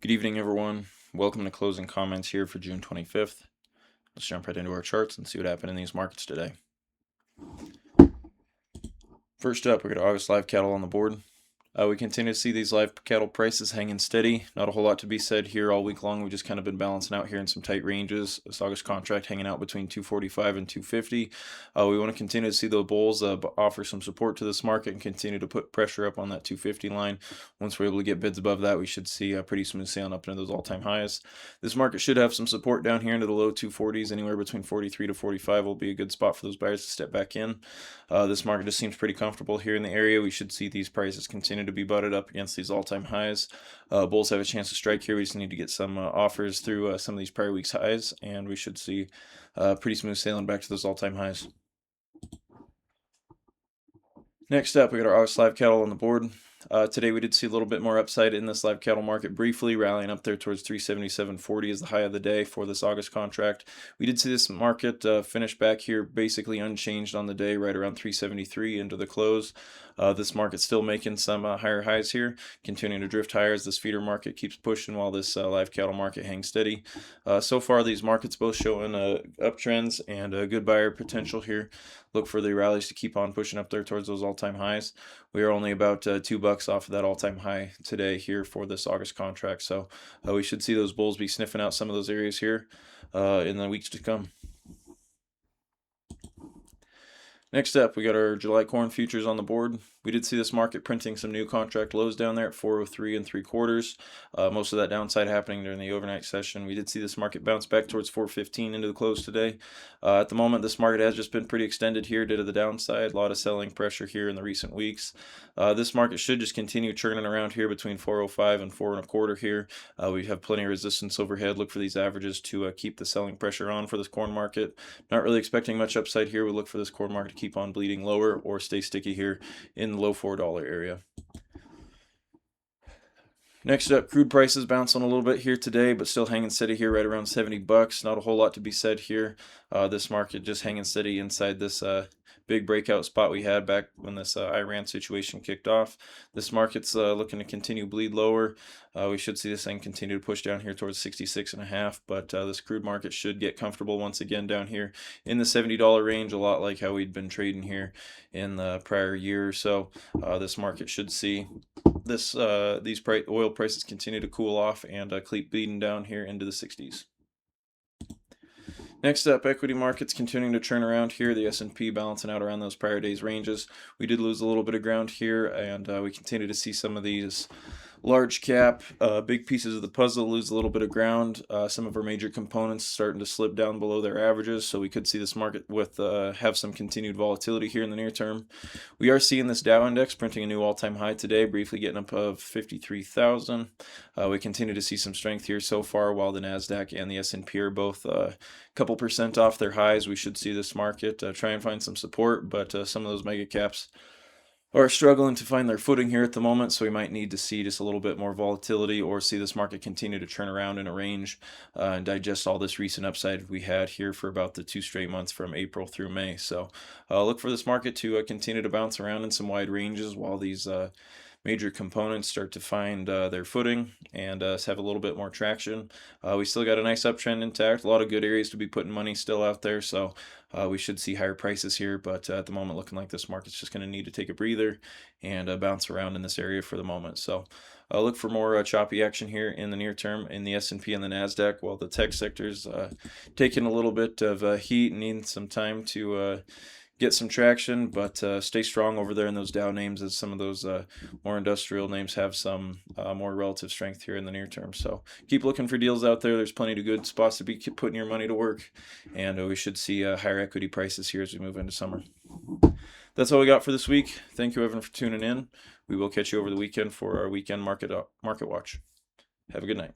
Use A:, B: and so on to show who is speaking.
A: Good evening, everyone. Welcome to closing comments here for June 25th. Let's jump right into our charts and see what happened in these markets today. First up, we got August live cattle on the board. We continue to see these live cattle prices hanging steady. Not a whole lot to be said here all week long. We've just kind of been balancing out here in some tight ranges. This August contract hanging out between 245 and 250. We want to continue to see the bulls offer some support to this market and continue to put pressure up on that 250 line. Once we're able to get bids above that, we should see a pretty smooth sailing up into those all-time highs. This market should have some support down here into the low 240s. Anywhere between 43 to 45 will be a good spot for those buyers to step back in. This market just seems pretty comfortable here in the area. We should see these prices continue to be butted up against these all-time highs. Bulls have a chance to strike here. We just need to get some offers through some of these prior week's highs, and we should see pretty smooth sailing back to those all-time highs. Next up, we got our August live cattle on the board. Today we did see a little bit more upside in this live cattle market briefly, rallying up there towards 377.40 is the high of the day for this August contract. We did see this market finish back here basically unchanged on the day, right around 373 into the close. This market's still making some higher highs here, continuing to drift higher as this feeder market keeps pushing while this live cattle market hangs steady. So far, these markets both showing uptrends and a good buyer potential here. Look for the rallies to keep on pushing up there towards those all-time highs. We are only about $2 off of that all-time high today here for this August contract, so we should see those bulls be sniffing out some of those areas here in the weeks to come. Next up, we got our July corn futures on the board. We did see this market printing some new contract lows down there at 403 3/4. Most of that downside happening during the overnight session. We did see this market bounce back towards 415 into the close today. At the moment, this market has just been pretty extended here due to the downside. A lot of selling pressure here in the recent weeks. This market should just continue churning around here between 405 and 4 1/4 here. We have plenty of resistance overhead. Look for these averages to keep the selling pressure on for this corn market. Not really expecting much upside here. We look for this corn market to keep on bleeding lower or stay sticky here in the low $4 area. Next up, crude prices bouncing a little bit here today, but still hanging steady here right around $70. Not a whole lot to be said here. This market just hanging steady inside this big breakout spot we had back when this Iran situation kicked off. This market's looking to continue bleed lower. We should see this thing continue to push down here towards 66.5, but this crude market should get comfortable once again down here in the $70 range, a lot like how we'd been trading here in the prior year or so. This market should see these oil prices continue to cool off and keep bleeding down here into the 60s. Next up, equity markets continuing to turn around here. The S&P balancing out around those prior days ranges. We did lose a little bit of ground here, and we continue to see some of these large cap, big pieces of the puzzle lose a little bit of ground. Some of our major components starting to slip down below their averages, so we could see this market have some continued volatility here in the near term. We are seeing this Dow index printing a new all-time high today, briefly getting up of 53,000. We continue to see some strength here so far, while the Nasdaq and the S&P are both a couple percent off their highs. We should see this market try and find some support, but some of those mega caps are struggling to find their footing here at the moment, so we might need to see just a little bit more volatility or see this market continue to turn around in a range and digest all this recent upside we had here for about the 2 straight months from April through May. So look for this market to continue to bounce around in some wide ranges while these major components start to find their footing and have a little bit more traction. We still got a nice uptrend intact, a lot of good areas to be putting money still out there, so we should see higher prices here, but at the moment looking like this market's just going to need to take a breather and bounce around in this area for the moment. So look for more choppy action here in the near term in the S&P and the Nasdaq, while the tech sector's taking a little bit of heat and needing some time to get some traction, but stay strong over there in those Dow names, as some of those more industrial names have some more relative strength here in the near term. So keep looking for deals out there. There's plenty of good spots to be putting your money to work, and we should see higher equity prices here as we move into summer. That's all we got for this week. Thank you, everyone, for tuning in. We will catch you over the weekend for our weekend market watch. Have a good night.